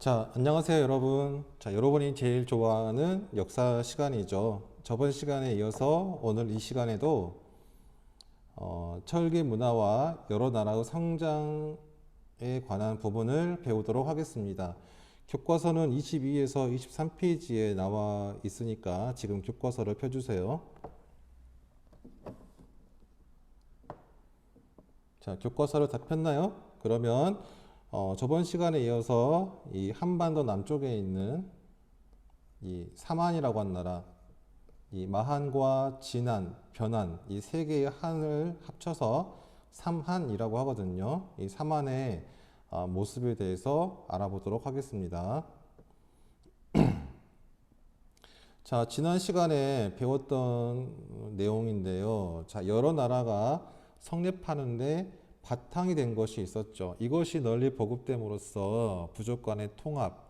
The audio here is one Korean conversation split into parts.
자, 안녕하세요, 여러분. 자, 여러분이 제일 좋아하는 역사 시간이죠. 저번 시간에 이어서 오늘 이 시간에도 철기 문화와 여러 나라의 성장에 관한 부분을 배우도록 하겠습니다. 교과서는 22에서 23페이지에 나와 있으니까 지금 교과서를 펴주세요. 자, 교과서를 다 폈나요? 그러면 저번 시간에 이어서 이 한반도 남쪽에 있는 이 사만이라고 한 나라, 이 마한과 진한, 변한 이 세 개의 한을 합쳐서 삼한이라고 하거든요. 이 삼한의 모습에 대해서 알아보도록 하겠습니다. 자, 지난 시간에 배웠던 내용인데요. 자, 여러 나라가 성립하는데 바탕이 된 것이 있었죠. 이것이 널리 보급됨으로써 부족 간의 통합,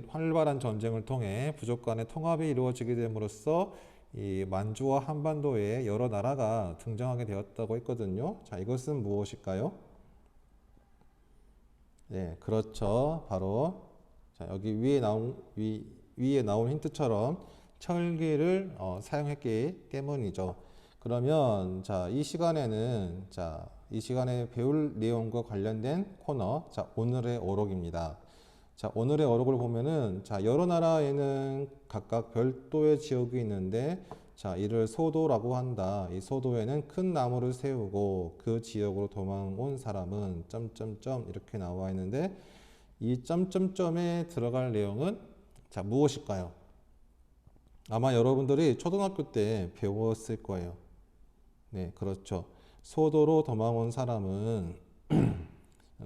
활발한 전쟁을 통해 부족 간의 통합이 이루어지게 됨으로써 이 만주와 한반도에 여러 나라가 등장하게 되었다고 했거든요. 자, 이것은 무엇일까요? 네, 그렇죠. 바로 자, 여기 위에 나온 힌트처럼 철기를 사용했기 때문이죠. 그러면 이 시간에 배울 내용과 관련된 코너, 자, 오늘의 어록입니다. 자, 오늘의 어록을 보면은 여러 나라에는 각각 별도의 지역이 있는데 이를 소도라고 한다. 이 소도에는 큰 나무를 세우고 그 지역으로 도망온 사람은 점점점 이렇게 나와 있는데 이 점점점에 들어갈 내용은 무엇일까요? 아마 여러분들이 초등학교 때 배웠을 거예요. 네, 그렇죠. 소도로 도망온 사람은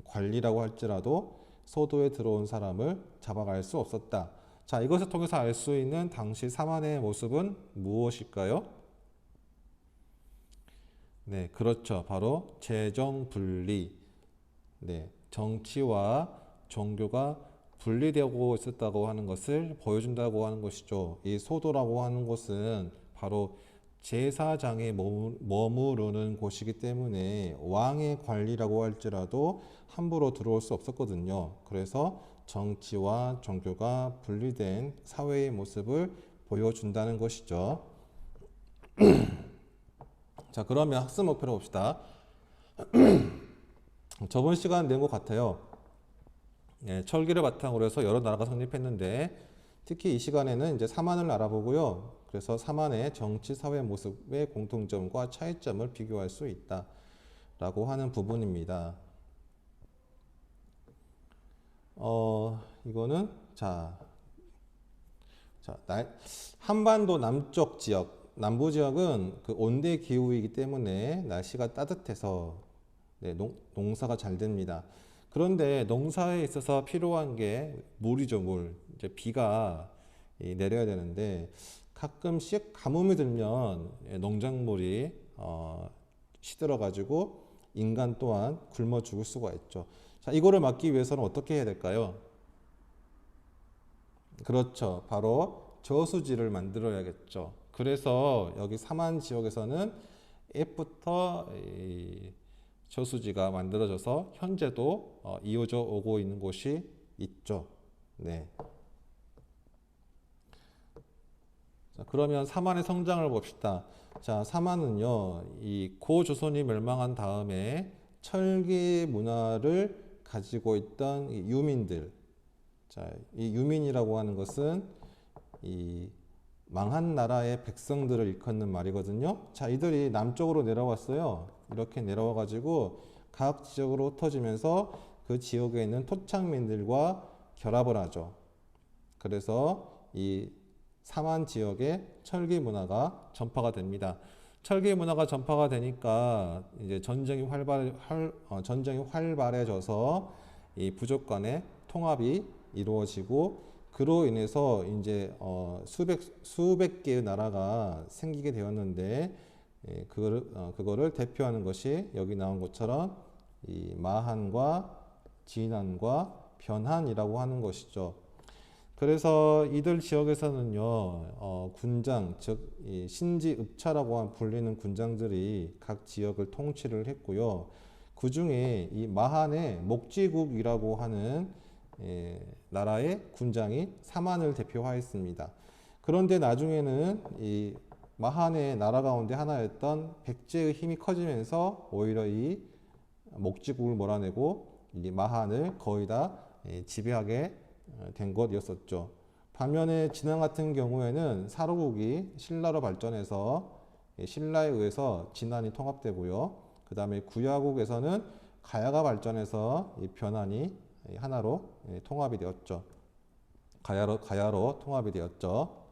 관리라고 할지라도 소도에 들어온 사람을 잡아갈 수 없었다. 자, 이것을 통해서 알 수 있는 당시 사만의 모습은 무엇일까요? 네, 그렇죠. 바로 재정분리. 네, 정치와 종교가 분리되고 있었다고 하는 것을 보여준다고 하는 것이죠. 이 소도라고 하는 곳은 바로 제사장이 머무르는 곳이기 때문에 왕의 관리라고 할지라도 함부로 들어올 수 없었거든요. 그래서 정치와 종교가 분리된 사회의 모습을 보여준다는 것이죠. 자, 그러면 학습 목표로 봅시다. 저번 시간 낸 것 같아요. 네, 철기를 바탕으로 해서 여러 나라가 성립했는데 특히 이 시간에는 이제 사만을 알아보고요. 그래서 사만의 정치 사회 모습의 공통점과 차이점을 비교할 수 있다라고 하는 부분입니다. 이거는 한반도 남쪽 지역, 남부 지역은 그 온대 기후이기 때문에 날씨가 따뜻해서 농사가 잘 됩니다. 그런데 농사에 있어서 필요한 게 물이죠, 물. 이제 비가 내려야 되는데 가끔씩 가뭄이 들면 농작물이 시들어가지고 인간 또한 굶어 죽을 수가 있죠. 자, 이거를 막기 위해서는 어떻게 해야 될까요? 그렇죠. 바로 저수지를 만들어야겠죠. 그래서 여기 사만 지역에서는 옛부터 저수지가 만들어져서 현재도 이어져 오고 있는 곳이 있죠. 네. 자, 그러면 사만의 성장을 봅시다. 자, 사만은요, 이 고조선이 멸망한 다음에 철기 문화를 가지고 있던 이 유민들. 자, 이 유민이라고 하는 것은 이 망한 나라의 백성들을 일컫는 말이거든요. 자, 이들이 남쪽으로 내려왔어요. 이렇게 내려와 가지고 각 지역으로 흩어지면서 그 지역에 있는 토착민들과 결합을 하죠. 그래서 이 사만 지역에 철기 문화가 전파가 됩니다. 철기 문화가 전파가 되니까 이제 전쟁이 활발해져서 이 부족 간의 통합이 이루어지고 그로 인해서 이제 수백 개의 나라가 생기게 되었는데 그거를 대표하는 것이 여기 나온 것처럼 이 마한과 진한과 변한이라고 하는 것이죠. 그래서 이들 지역에서는요, 군장, 즉 신지읍차라고 불리는 군장들이 각 지역을 통치를 했고요. 그 중에 이 마한의 목지국이라고 하는 나라의 군장이 사만을 대표하였습니다. 그런데 나중에는 이 마한의 나라 가운데 하나였던 백제의 힘이 커지면서 오히려 이 목지국을 몰아내고 이 마한을 거의 다 지배하게 된 것이었었죠. 반면에 진안 같은 경우에는 사로국이 신라로 발전해서 신라에 의해서 진안이 통합되고요. 그 다음에 구야국에서는 가야가 발전해서 이 변안이 하나로 통합이 되었죠. 가야로 통합이 되었죠.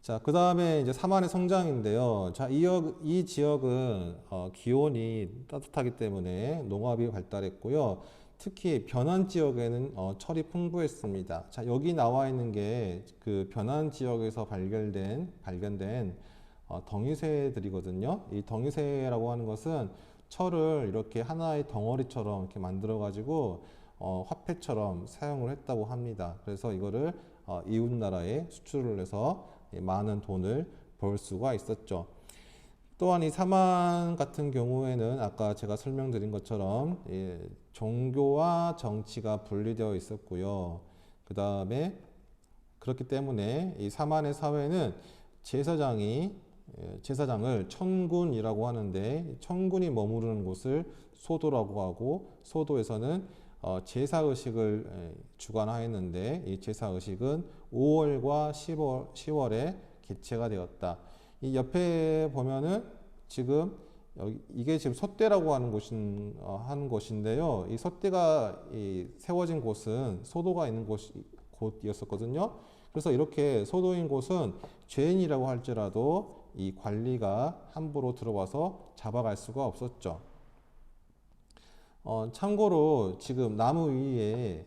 자, 그 다음에 이제 사만의 성장인데요. 자, 이 지역은 기온이 따뜻하기 때문에 농업이 발달했고요. 특히 변안 지역에는 철이 풍부했습니다. 자, 여기 나와 있는 게 그 변안 지역에서 발견된 덩이새들이거든요. 이 덩이새라고 하는 것은 철을 이렇게 하나의 덩어리처럼 이렇게 만들어 가지고 화폐처럼 사용을 했다고 합니다. 그래서 이거를 이웃 나라에 수출을 해서 많은 돈을 벌 수가 있었죠. 또한 이 사만 같은 경우에는 아까 제가 설명드린 것처럼 종교와 정치가 분리되어 있었고요. 그 다음에 그렇기 때문에 이 사만의 사회는 제사장을 천군이라고 하는데, 천군이 머무르는 곳을 소도라고 하고, 소도에서는 제사의식을 주관하였는데, 이 제사의식은 5월과 10월에 개최가 되었다. 이 옆에 보면은 지금 이게 지금 솥대라고 하는 곳인데요. 이 솥대가 세워진 곳은 소도가 있는 곳이었었거든요. 그래서 이렇게 소도인 곳은 죄인이라고 할지라도 이 관리가 함부로 들어와서 잡아갈 수가 없었죠. 참고로 지금 나무 위에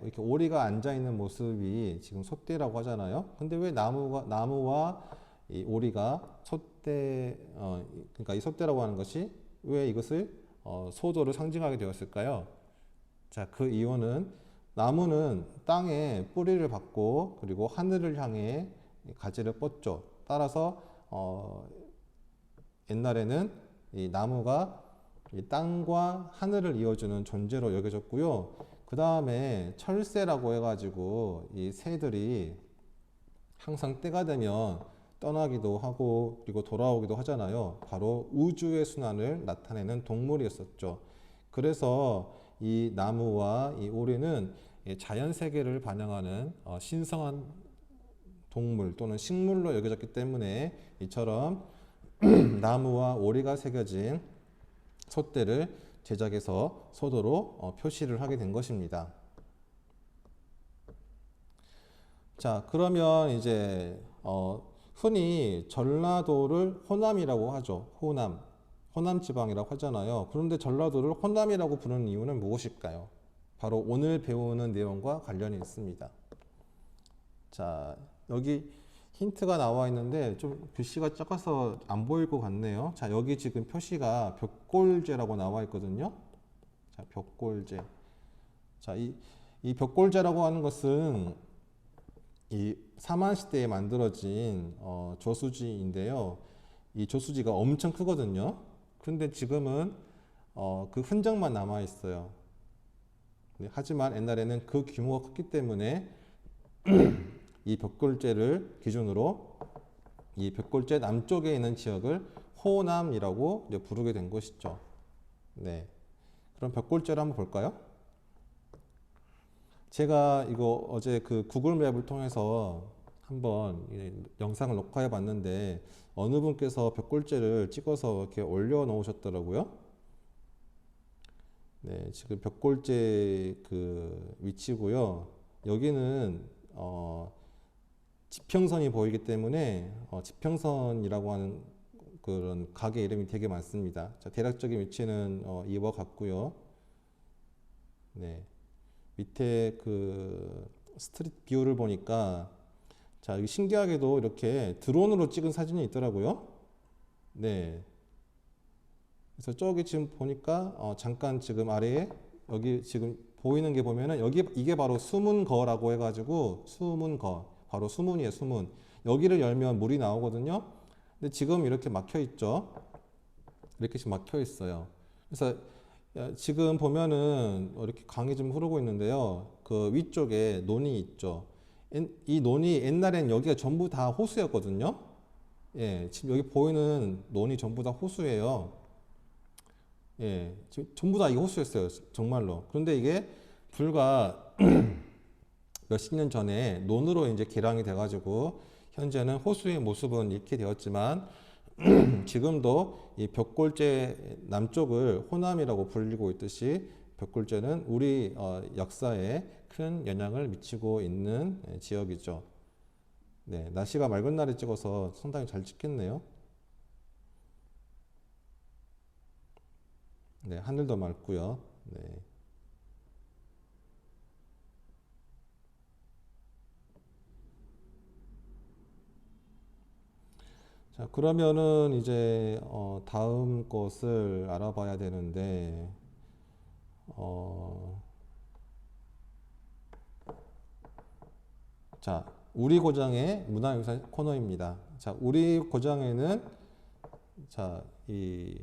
이렇게 오리가 앉아 있는 모습이 지금 솥대라고 하잖아요. 근데 왜 나무와 이 오리가 그러니까 이 솥대라고 하는 것이 왜 이것을 소도를 상징하게 되었을까요? 자, 그 이유는 나무는 땅에 뿌리를 받고 그리고 하늘을 향해 가지를 뻗죠. 따라서 옛날에는 이 나무가 이 땅과 하늘을 이어주는 존재로 여겨졌고요. 그 다음에 철새라고 해가지고 이 새들이 항상 때가 되면 떠나기도 하고 그리고 돌아오기도 하잖아요. 바로 우주의 순환을 나타내는 동물이었었죠. 그래서 이 나무와 이 오리는 자연 세계를 반영하는 신성한 동물 또는 식물로 여겨졌기 때문에 이처럼 나무와 오리가 새겨진 솥대를 제작해서 소도로 표시를 하게 된 것입니다. 자, 그러면 이제 흔히 전라도를 호남이라고 하죠. 호남 지방이라고 하잖아요. 그런데 전라도를 호남이라고 부르는 이유는 무엇일까요? 바로 오늘 배우는 내용과 관련이 있습니다. 자, 여기 힌트가 나와 있는데 좀 글씨가 작아서 안 보일 것 같네요. 자, 여기 지금 표시가 벽골제라고 나와 있거든요. 자, 벽골제. 자, 이 벽골제라고 하는 것은 이 사만 시대에 만들어진 저수지인데요. 이 저수지가 엄청 크거든요. 그런데 지금은 그 흔적만 남아 있어요. 네, 하지만 옛날에는 그 규모가 컸기 때문에 이 벽골제를 기준으로 이 벽골제 남쪽에 있는 지역을 호남이라고 이제 부르게 된 것이죠. 네. 그럼 벽골제를 한번 볼까요? 제가 이거 어제 그 구글 맵을 통해서 한번 영상을 녹화해 봤는데 어느 분께서 벽골제를 찍어서 이렇게 올려 놓으셨더라고요. 네, 지금 벽골제 그 위치고요. 여기는 지평선이 보이기 때문에 지평선이라고 하는 그런 가게 이름이 되게 많습니다. 자, 대략적인 위치는 이와 같고요. 네, 밑에 그 스트릿 뷰를 보니까 자, 여기 신기하게도 이렇게 드론으로 찍은 사진이 있더라고요. 네. 그래서 저기 지금 보니까 잠깐 지금 아래에 여기 지금 보이는 게 보면은 이게 바로 수문거라고 해가지고 수문거 바로 수문이에요. 수문. 여기를 열면 물이 나오거든요. 근데 지금 이렇게 막혀 있죠. 이렇게 지금 막혀 있어요. 그래서 지금 보면은 이렇게 강이 좀 흐르고 있는데요. 그 위쪽에 논이 있죠. 이 논이 옛날엔 여기가 전부 다 호수였거든요. 예, 지금 여기 보이는 논이 전부 다 호수예요. 예, 지금 전부 다 이 호수였어요. 정말로. 그런데 이게 불과 몇십 년 전에 논으로 이제 개량이 돼가지고 현재는 호수의 모습은 잃게 되었지만 지금도 이 벽골제 남쪽을 호남이라고 불리고 있듯이 벽골제는 우리 역사에 큰 영향을 미치고 있는 지역이죠. 네, 날씨가 맑은 날에 찍어서 상당히 잘 찍겠네요. 네, 하늘도 맑고요. 네. 자, 그러면은 이제 다음 것을 알아봐야 되는데 어, 자, 우리 고장의 문화유산 코너입니다. 자, 우리 고장에는 자, 이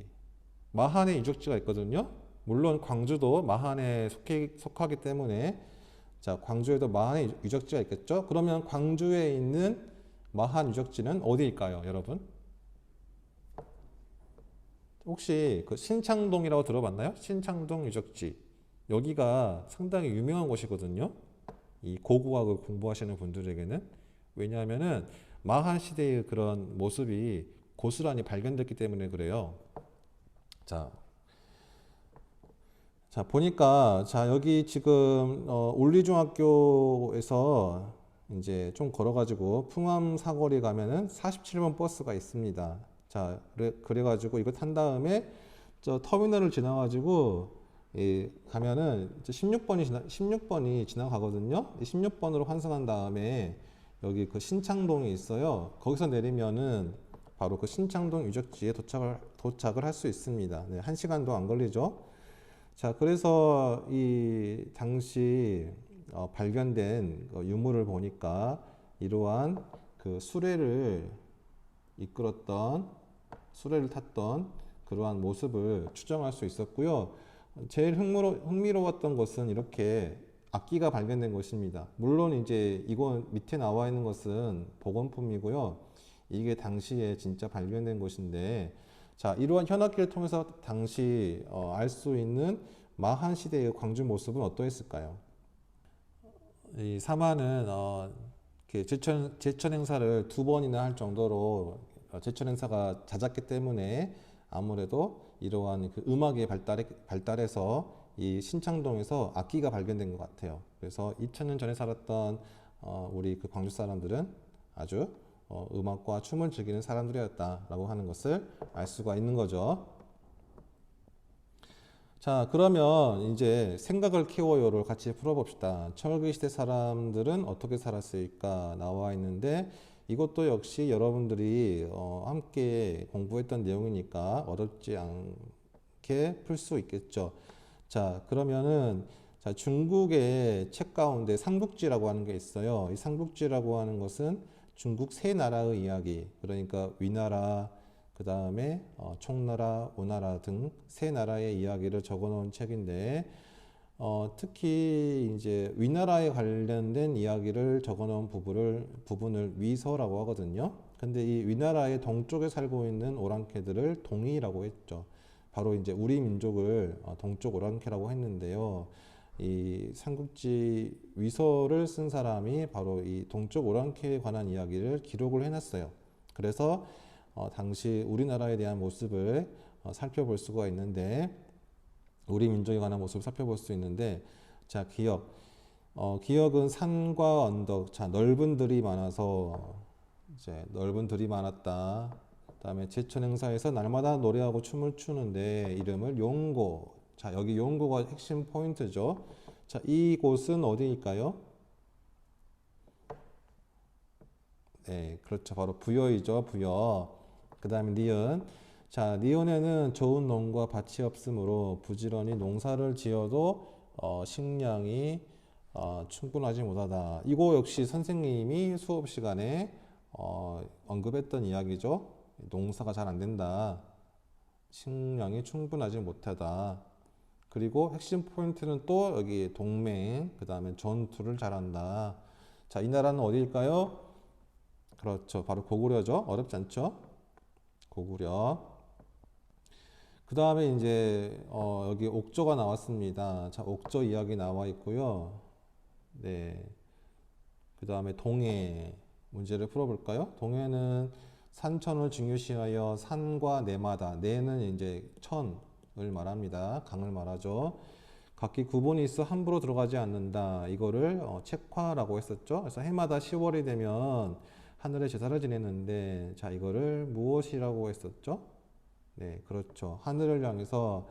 마한의 유적지가 있거든요. 물론 광주도 마한에 속하기 때문에 자, 광주에도 마한의 유적지가 있겠죠. 그러면 광주에 있는 마한 유적지는 어디일까요, 여러분? 혹시 그 신창동이라고 들어봤나요? 신창동 유적지. 여기가 상당히 유명한 곳이거든요. 이 고고학을 공부하시는 분들에게는. 왜냐하면은 마한 시대의 그런 모습이 고스란히 발견됐기 때문에 그래요. 자, 자 보니까 자 여기 지금 울리중학교에서 이제 좀 걸어가지고 풍암 사거리 가면은 47번 버스가 있습니다. 자 그래가지고 이거 탄 다음에 저 터미널을 지나가지고 가면은 16번이 지나가거든요. 16번으로 환승한 다음에 여기 그 신창동이 있어요. 거기서 내리면은 바로 그 신창동 유적지에 도착을 할 수 있습니다. 네, 1시간도 안 걸리죠. 자, 그래서 이 당시 발견된 유물을 보니까 이러한 그 수레를 탔던 그러한 모습을 추정할 수 있었고요. 제일 흥미로웠던 것은 이렇게 악기가 발견된 것입니다. 물론 이제 이건 밑에 나와 있는 것은 복원품이고요. 이게 당시에 진짜 발견된 것인데, 자, 이러한 현악기를 통해서 당시 알 수 있는 마한 시대의 광주 모습은 어떠했을까요? 이 사마는 제천 행사를 두 번이나 할 정도로 제천 행사가 잦았기 때문에 아무래도 이러한 그 음악의 발달해서 이 신창동에서 악기가 발견된 것 같아요. 그래서 2000년 전에 살았던 우리 그 광주 사람들은 아주 음악과 춤을 즐기는 사람들이었다라고 하는 것을 알 수가 있는 거죠. 자, 그러면 이제 생각을 키워요를 같이 풀어봅시다. 철기 시대 사람들은 어떻게 살았을까 나와 있는데 이것도 역시 여러분들이 함께 공부했던 내용이니까 어렵지 않게 풀 수 있겠죠. 자, 그러면은 자, 중국의 책 가운데 삼국지라고 하는 게 있어요. 이 삼국지라고 하는 것은 중국 세 나라의 이야기, 그러니까 위나라, 그 다음에 총나라, 오나라 등 세 나라의 이야기를 적어놓은 책인데 특히 이제 위나라에 관련된 이야기를 적어놓은 부분을 위서라고 하거든요. 근데 이 위나라의 동쪽에 살고 있는 오랑캐들을 동이라고 했죠. 바로 이제 우리 민족을 동쪽 오랑캐라고 했는데요. 이 삼국지 위서를 쓴 사람이 바로 이 동쪽 오랑캐에 관한 이야기를 기록을 해놨어요. 그래서 당시 우리나라에 대한 모습을 살펴볼 수가 있는데 우리 민족에 관한 모습을 살펴볼 수 있는데 자 기역은 산과 언덕 자 넓은 들이 많아서 이제 넓은 들이 많았다. 그다음에 제천 행사에서 날마다 노래하고 춤을 추는데 이름을 용고. 자 여기 용고가 핵심 포인트죠. 자 이곳은 어디일까요? 네 그렇죠 바로 부여이죠 부여. 그 다음에 니은. 자, 니은에는 좋은 농과 밭이 없으므로 부지런히 농사를 지어도 식량이 충분하지 못하다. 이거 역시 선생님이 수업 시간에 언급했던 이야기죠. 농사가 잘 안 된다. 식량이 충분하지 못하다. 그리고 핵심 포인트는 또 여기 동맹, 그 다음에 전투를 잘한다. 자, 이 나라는 어디일까요? 그렇죠. 바로 고구려죠. 어렵지 않죠? 고구려. 그 다음에 이제 여기 옥저가 나왔습니다. 자, 옥저 이야기 나와 있고요. 네. 그 다음에 동해 문제를 풀어볼까요? 동해는 산천을 중요시하여 산과 내마다, 내는 이제 천을 말합니다. 강을 말하죠. 각기 구분이 있어 함부로 들어가지 않는다. 이거를 책화라고 했었죠. 그래서 해마다 10월이 되면 하늘에 제사를 지냈는데, 자, 이거를 무엇이라고 했었죠? 네, 그렇죠. 하늘을 향해서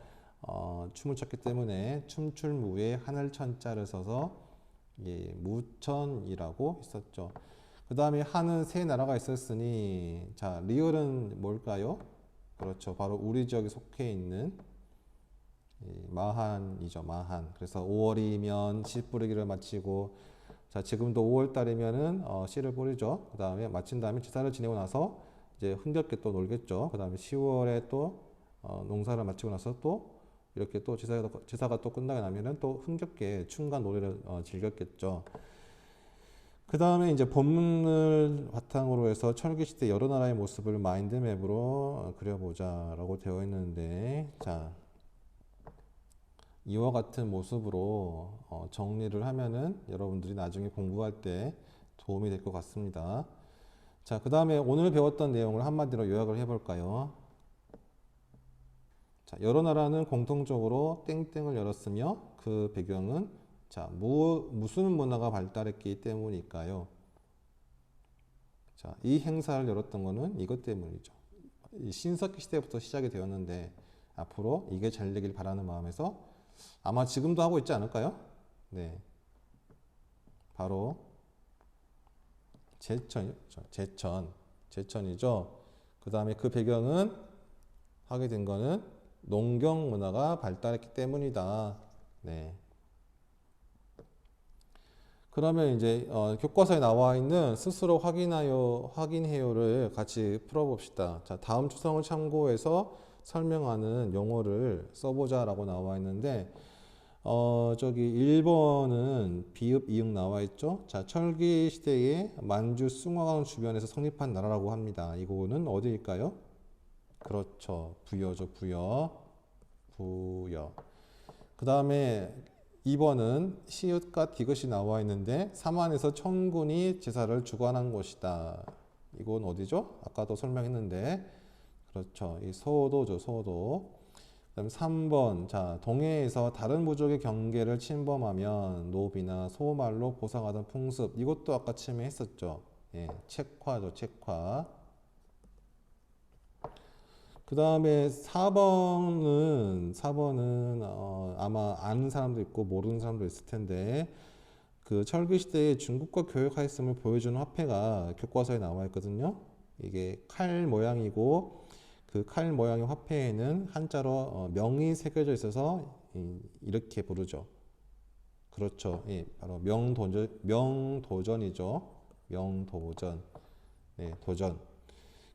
춤을 췄기 때문에 춤출무에 하늘천자를 써서 예, 무천이라고 했었죠. 그 다음에 한은 세 나라가 있었으니, 자, 리을은 뭘까요? 그렇죠. 바로 우리 지역에 속해 있는 마한이죠. 마한. 그래서 5월이면 씨 뿌리기를 마치고, 자, 지금도 5월 달이면은 씨를 뿌리죠. 그 다음에 마친 다음에 제사를 지내고 나서 이제 흥겹게 또 놀겠죠. 그 다음에 10월에 또 농사를 마치고 나서 또 이렇게 또 제사가 또 끝나고 나면은 또 흥겹게 춤과 노래를 즐겼겠죠. 그 다음에 이제 본문을 바탕으로 해서 철기시대 여러 나라의 모습을 마인드맵으로 그려보자라고 되어 있는데, 자, 이와 같은 모습으로 정리를 하면은 여러분들이 나중에 공부할 때 도움이 될 것 같습니다. 자, 그 다음에 오늘 배웠던 내용을 한마디로 요약을 해볼까요? 자, 여러 나라는 공통적으로 땡땡을 열었으며 그 배경은 자, 무슨 문화가 발달했기 때문일까요? 자, 이 행사를 열었던 거는 이것 때문이죠. 이 신석기 시대부터 시작이 되었는데 앞으로 이게 잘 되길 바라는 마음에서 아마 지금도 하고 있지 않을까요? 네, 바로 제천이죠. 그 다음에 그 배경은 하게 된 거는 농경 문화가 발달했기 때문이다. 네. 그러면 이제 교과서에 나와 있는 스스로 확인해요를 같이 풀어봅시다. 자, 다음 추성을 참고해서 설명하는 용어를 써보자라고 나와 있는데, 저기 1번은 비읍 이응 나와 있죠. 자, 철기 시대에 만주 숭화강 주변에서 성립한 나라라고 합니다. 이거는 어디일까요? 그렇죠. 부여죠. 부여. 그 다음에 2번은 시읒과 디귿이 나와 있는데 삼안에서 천군이 제사를 주관한 곳이다. 이건 어디죠? 아까도 설명했는데, 그렇죠. 이 소도죠. 소도. 그다음 3번, 자, 동해에서 다른 부족의 경계를 침범하면 노비나 소말로 보상하던 풍습. 이것도 아까 침해했었죠. 예, 책화죠. 책화. 그 다음에 4번은 아마 아는 사람도 있고 모르는 사람도 있을 텐데, 그 철기 시대에 중국과 교역하였음을 보여주는 화폐가 교과서에 나와 있거든요. 이게 칼 모양이고, 그 칼 모양의 화폐에는 한자로 명이 새겨져 있어서 이렇게 부르죠. 그렇죠. 예, 바로 명도전이죠. 명도전. 네, 도전.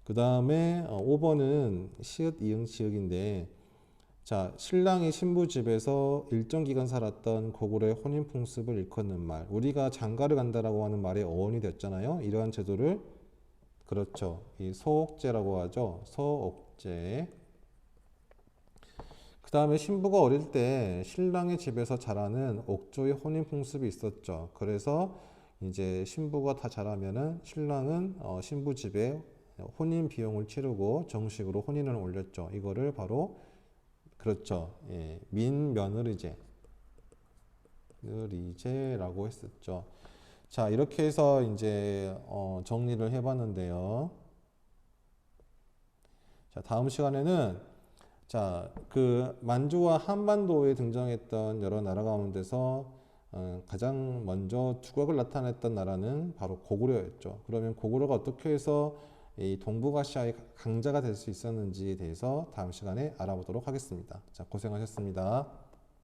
그 다음에 5번은 시읒, 이응, 지읒인데, 자, 신랑이 신부 집에서 일정 기간 살았던 고구려의 혼인 풍습을 일컫는 말. 우리가 장가를 간다라고 하는 말의 어원이 됐잖아요. 이러한 제도를 그렇죠. 이 소옥제라고 하죠. 소옥제. 그 다음에 신부가 어릴 때 신랑의 집에서 자라는 옥조의 혼인 풍습이 있었죠. 그래서 이제 신부가 다 자라면은 신랑은 신부 집에 혼인 비용을 치르고 정식으로 혼인을 올렸죠. 이거를 바로 그렇죠. 예, 민며느리제라고 했었죠. 자, 이렇게 해서 이제 정리를 해봤는데요. 자, 다음 시간에는 자, 그 만주와 한반도에 등장했던 여러 나라 가운데서 가장 먼저 두각을 나타냈던 나라는 바로 고구려였죠. 그러면 고구려가 어떻게 해서 이 동북아시아의 강자가 될 수 있었는지에 대해서 다음 시간에 알아보도록 하겠습니다. 자, 고생하셨습니다.